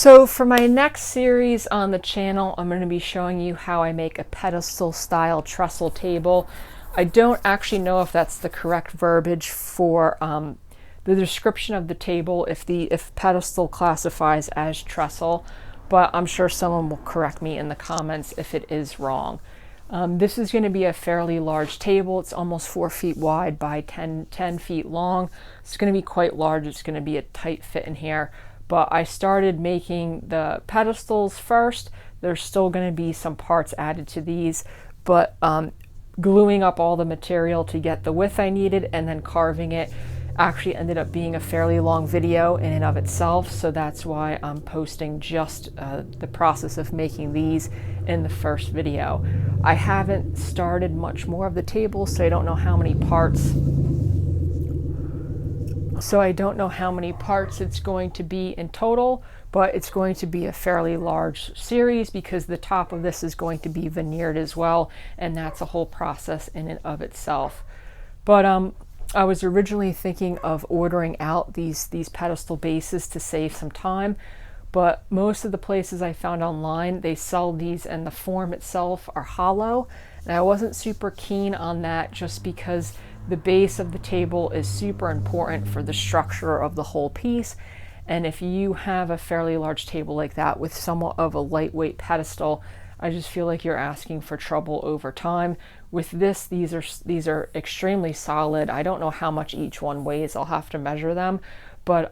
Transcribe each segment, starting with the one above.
So for my next series on the channel, I'm going to be showing you how I make a pedestal style trestle table. I don't actually know if that's the correct verbiage for the description of the table, if pedestal classifies as trestle, but I'm sure someone will correct me in the comments if it is wrong. This is going to be a fairly large table. It's almost 4 feet wide by 10 feet long. It's going to be quite large. It's going to be a tight fit in here. But I started making the pedestals first. There's still going to be some parts added to these, but gluing up all the material to get the width I needed and then carving it actually ended up being a fairly long video in and of itself, so that's why I'm posting just the process of making these in the first video. I haven't started much more of the table, so I don't know how many parts it's going to be in total, but it's going to be a fairly large series because the top of this is going to be veneered as well, and that's a whole process in and of itself. But I was originally thinking of ordering out these pedestal bases to save some time, but most of the places I found online, they sell these and the form itself are hollow, and I wasn't super keen on that just because the base of the table is super important for the structure of the whole piece. And if you have a fairly large table like that with somewhat of a lightweight pedestal, I just feel like you're asking for trouble over time. With this, these are extremely solid. I don't know how much each one weighs. I'll have to measure them, but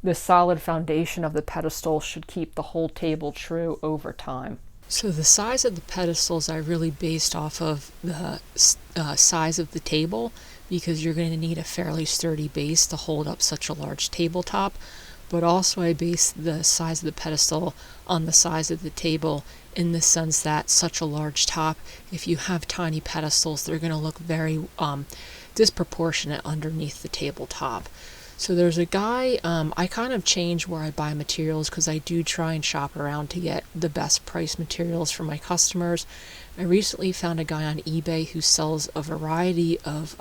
the solid foundation of the pedestal should keep the whole table true over time. So the size of the pedestals I really based off of the size of the table, because you're going to need a fairly sturdy base to hold up such a large tabletop. But also I based the size of the pedestal on the size of the table, in the sense that such a large top, if you have tiny pedestals, they're going to look very disproportionate underneath the tabletop. So there's a guy, I kind of change where I buy materials because I do try and shop around to get the best price materials for my customers. I recently found a guy on eBay who sells a variety of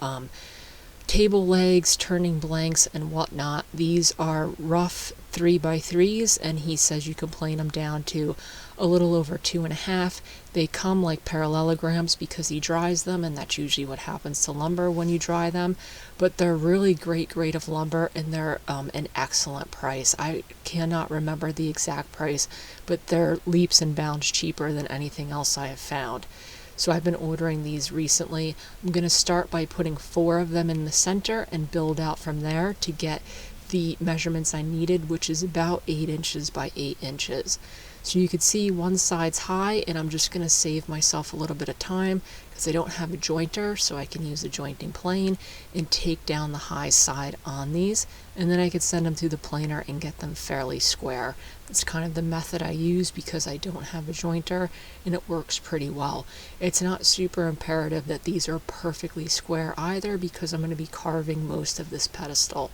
table legs, turning blanks, and whatnot. These are rough 3x3s, and he says you can plane them down to a little over 2.5. They come like parallelograms because he dries them, and that's usually what happens to lumber when you dry them. But they're really great grade of lumber, and they're an excellent price. I cannot remember the exact price, but they're leaps and bounds cheaper than anything else I have found. So I've been ordering these recently. I'm going to start by putting 4 of them in the center and build out from there to get the measurements I needed, which is about 8 inches by 8 inches. So you can see one side's high, and I'm just going to save myself a little bit of time because I don't have a jointer, so I can use a jointing plane and take down the high side on these, and then I could send them through the planer and get them fairly square. It's kind of the method I use because I don't have a jointer, and it works pretty well. It's not super imperative that these are perfectly square either, because I'm going to be carving most of this pedestal.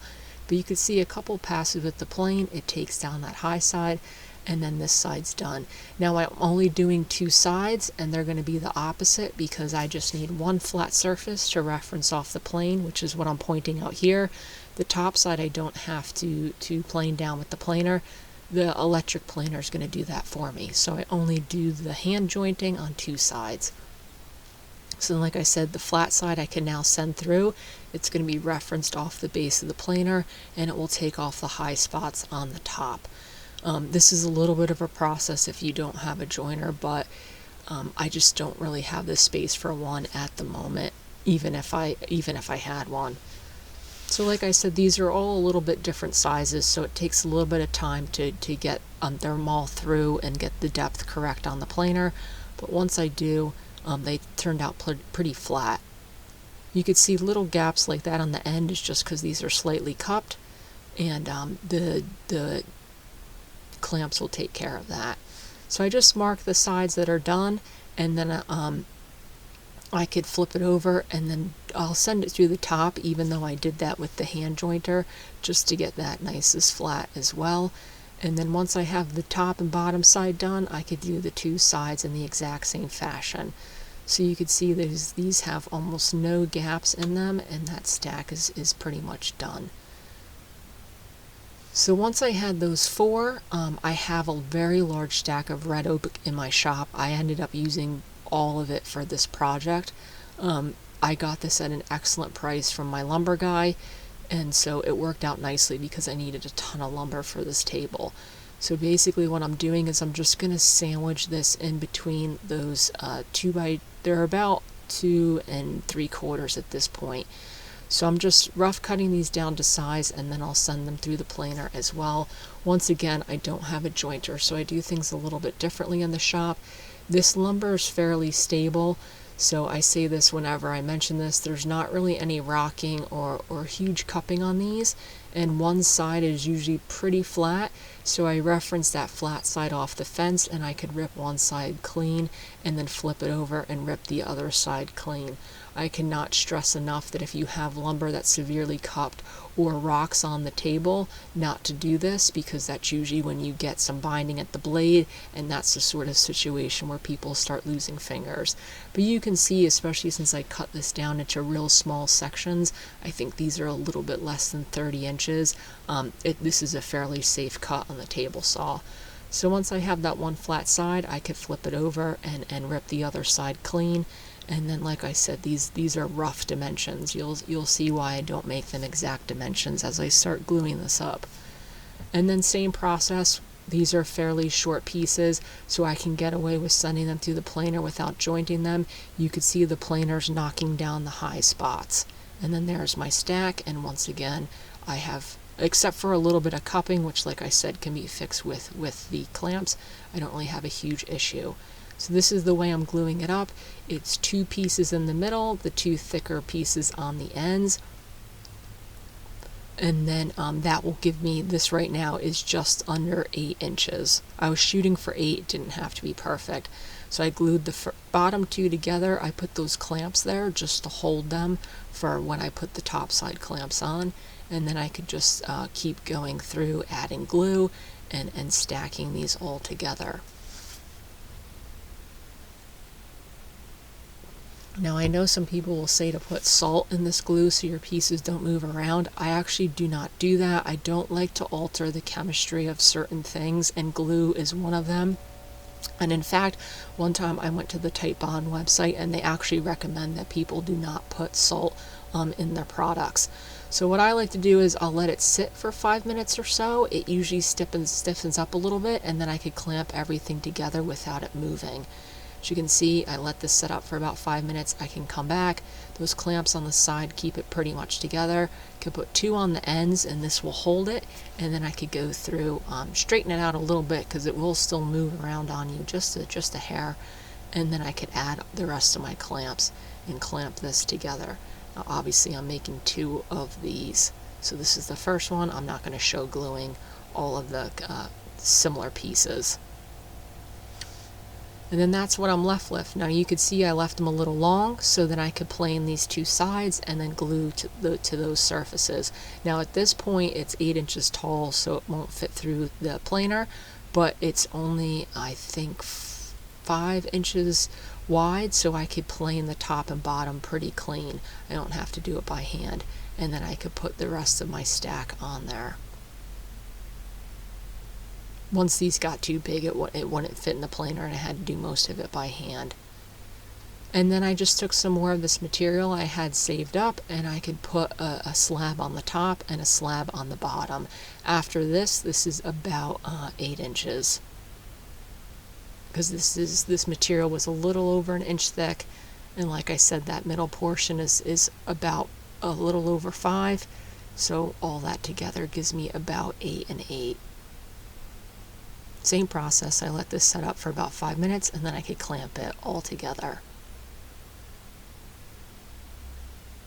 But you can see a couple passes with the plane, it takes down that high side, and then this side's done. Now I'm only doing 2 sides, and they're going to be the opposite because I just need one flat surface to reference off the plane, which is what I'm pointing out here. The top side I don't have to plane down with the planer. The electric planer is going to do that for me, so I only do the hand jointing on 2 sides. So like I said, the flat side I can now send through. It's going to be referenced off the base of the planer, and it will take off the high spots on the top. This is a little bit of a process if you don't have a joiner, but I just don't really have the space for one at the moment, even if I had one. So like I said, these are all a little bit different sizes, so it takes a little bit of time to get them all through and get the depth correct on the planer. But once I do, they turned out pretty flat. You could see little gaps like that on the end is just because these are slightly cupped, and the clamps will take care of that. So I just mark the sides that are done, and then I could flip it over, and then I'll send it through the top, even though I did that with the hand jointer, just to get that nice as flat as well. And then once I have the top and bottom side done, I could do the 2 sides in the exact same fashion. So you can see these have almost no gaps in them, and that stack is pretty much done. So once I had those four, I have a very large stack of red oak in my shop. I ended up using all of it for this project. I got this at an excellent price from my lumber guy, and so it worked out nicely because I needed a ton of lumber for this table. So basically what I'm doing is I'm just going to sandwich this in between those they're about 2 3/4 at this point. So I'm just rough cutting these down to size, and then I'll send them through the planer as well. Once again, I don't have a jointer, so I do things a little bit differently in the shop. This lumber is fairly stable, so I say this whenever I mention this. There's not really any rocking or huge cupping on these, and one side is usually pretty flat, so I reference that flat side off the fence, and I could rip one side clean and then flip it over and rip the other side clean. I cannot stress enough that if you have lumber that's severely cupped or rocks on the table, not to do this, because that's usually when you get some binding at the blade, and that's the sort of situation where people start losing fingers. But you can see, especially since I cut this down into real small sections, I think these are a little bit less than 30 inches. This is a fairly safe cut on the table saw. So once I have that one flat side, I could flip it over and rip the other side clean. And then, like I said, these are rough dimensions. You'll see why I don't make them exact dimensions as I start gluing this up. And then same process. These are fairly short pieces, so I can get away with sending them through the planer without jointing them. You could see the planers knocking down the high spots. And then there's my stack, and once again, I have, except for a little bit of cupping, which, like I said, can be fixed with the clamps, I don't really have a huge issue. So this is the way I'm gluing it up. It's 2 pieces in the middle, the 2 thicker pieces on the ends. And then that will give me, this right now is just under 8 inches. I was shooting for 8, it didn't have to be perfect. So I glued the bottom 2 together. I put those clamps there just to hold them for when I put the top side clamps on. And then I could just keep going through adding glue and stacking these all together. Now I know some people will say to put salt in this glue so your pieces don't move around. I actually do not do that. I don't like to alter the chemistry of certain things, and glue is one of them. And in fact, one time I went to the Type Bond website, and they actually recommend that people do not put salt in their products. So what I like to do is I'll let it sit for 5 minutes or so. It usually stiffens up a little bit, and then I could clamp everything together without it moving. As you can see, I let this sit up for about 5 minutes. I can come back. Those clamps on the side keep it pretty much together. Could put 2 on the ends, and this will hold it. And then I could go through, straighten it out a little bit, because it will still move around on you just a hair. And then I could add the rest of my clamps and clamp this together. Now, obviously, I'm making 2 of these. So this is the first one. I'm not going to show gluing all of the similar pieces. And then that's what I'm left with. Now you could see I left them a little long so that I could plane these 2 sides and then glue to those surfaces. Now at this point it's 8 inches tall, so it won't fit through the planer, but it's only, I think, 5 inches wide, so I could plane the top and bottom pretty clean. I don't have to do it by hand. And then I could put the rest of my stack on there. Once these got too big, it wouldn't fit in the planer, and I had to do most of it by hand. And then I just took some more of this material I had saved up, and I could put a slab on the top and a slab on the bottom. After this is about 8 inches. Because this material was a little over 1 inch thick, and like I said, that middle portion is about a little over 5. So all that together gives me about 8 and 8. Same process, I let this set up for about 5 minutes, and then I could clamp it all together.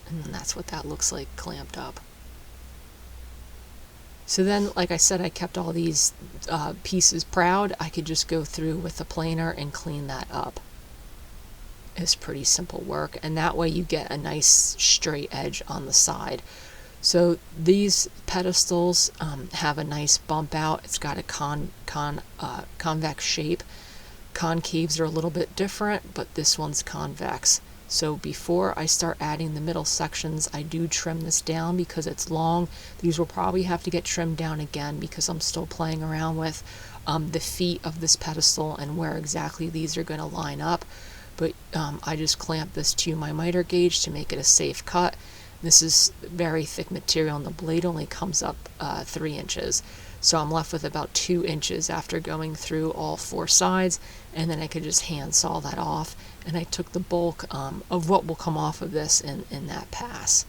And then that's what that looks like clamped up. So then, like I said, I kept all these pieces proud. I could just go through with the planer and clean that up. It's pretty simple work, and that way you get a nice straight edge on the side. So these pedestals have a nice bump out. It's got a convex shape. Concaves are a little bit different, but this one's convex. So before I start adding the middle sections, I do trim this down because it's long. These will probably have to get trimmed down again because I'm still playing around with the feet of this pedestal and where exactly these are going to line up. But I just clamp this to my miter gauge to make it a safe cut. This is very thick material and the blade only comes up 3 inches. So I'm left with about 2 inches after going through all 4 sides, and then I could just hand saw that off, and I took the bulk of what will come off of this in that pass.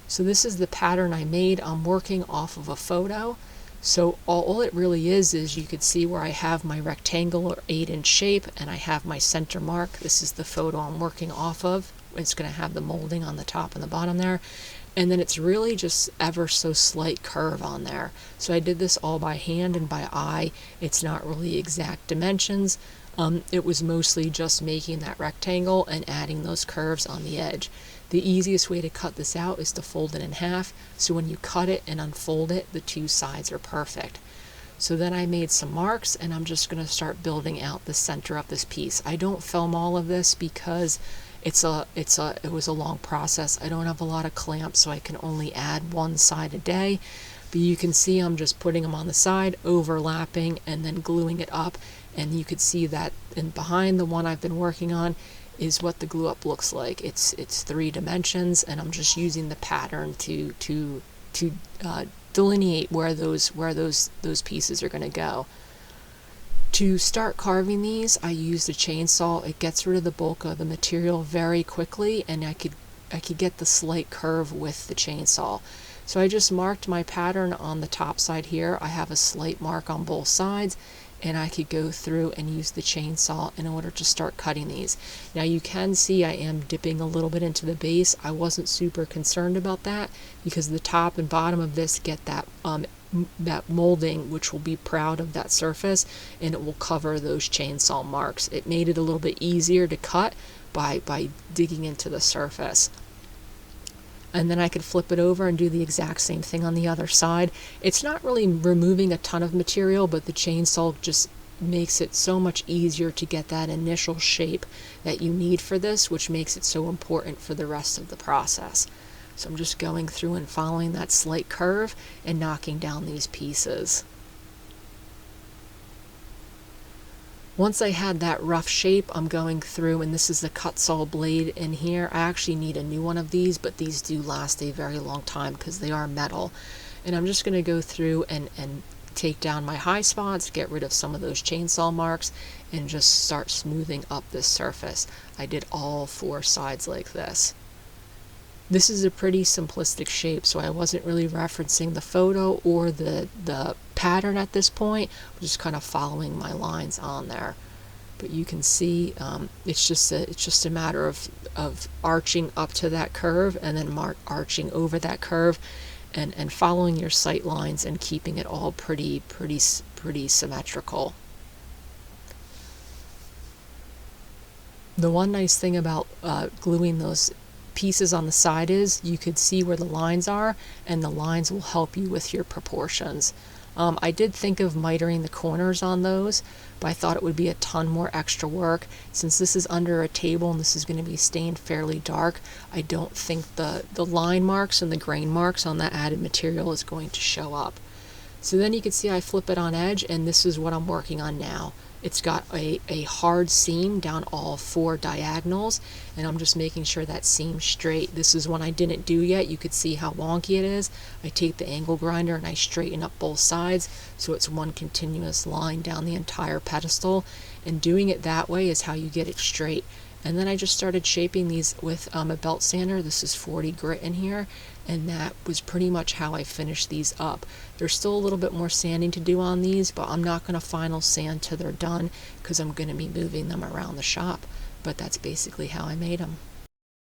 So this is the pattern I made. I'm working off of a photo. So all it really is you could see where I have my rectangular 8-inch shape and I have my center mark. This is the photo I'm working off of. It's going to have the molding on the top and the bottom there. And then it's really just ever so slight curve on there. So I did this all by hand and by eye. It's not really exact dimensions. It was mostly just making that rectangle and adding those curves on the edge. The easiest way to cut this out is to fold it in half, so when you cut it and unfold it, the 2 sides are perfect. So then I made some marks, and I'm just going to start building out the center of this piece. I don't film all of this because it was a long process. I don't have a lot of clamps, so I can only add 1 side a day. But you can see I'm just putting them on the side, overlapping, and then gluing it up. And you could see that in behind the one I've been working on is what the glue up looks like. It's 3 dimensions, and I'm just using the pattern to delineate where those pieces are going to go. To start carving these, I used a chainsaw. It gets rid of the bulk of the material very quickly, and I could get the slight curve with the chainsaw. So I just marked my pattern on the top side here. I have a slight mark on both sides, and I could go through and use the chainsaw in order to start cutting these. Now you can see I am dipping a little bit into the base. I wasn't super concerned about that because the top and bottom of this get that molding, which will be proud of that surface, and it will cover those chainsaw marks. It made it a little bit easier to cut by digging into the surface. And then I could flip it over and do the exact same thing on the other side. It's not really removing a ton of material, but the chainsaw just makes it so much easier to get that initial shape that you need for this, which makes it so important for the rest of the process. So I'm just going through and following that slight curve and knocking down these pieces. Once I had that rough shape, I'm going through, and this is the cut saw blade in here. I actually need a new one of these, but these do last a very long time because they are metal. And I'm just going to go through and take down my high spots, get rid of some of those chainsaw marks, and just start smoothing up this surface. I did all 4 sides like this. This is a pretty simplistic shape, so I wasn't really referencing the photo or the pattern at this point. I'm just kind of following my lines on there. But you can see it's just a matter of arching up to that curve and then arching over that curve and following your sight lines and keeping it all pretty symmetrical. The one nice thing about gluing those pieces on the side is you could see where the lines are, and the lines will help you with your proportions. I did think of mitering the corners on those, but I thought it would be a ton more extra work. Since this is under a table and this is going to be stained fairly dark, I don't think the line marks and the grain marks on that added material is going to show up. So then you can see I flip it on edge, and this is what I'm working on now. It's got a hard seam down all 4 diagonals, and I'm just making sure that seam's straight. This is one I didn't do yet. You could see how wonky it is. I take the angle grinder and I straighten up both sides so it's one continuous line down the entire pedestal, and doing it that way is how you get it straight. And then I just started shaping these with a belt sander. This is 40 grit in here, and that was pretty much how I finished these up. There's still a little bit more sanding to do on these, but I'm not going to final sand till they're done because I'm going to be moving them around the shop. But that's basically how I made them.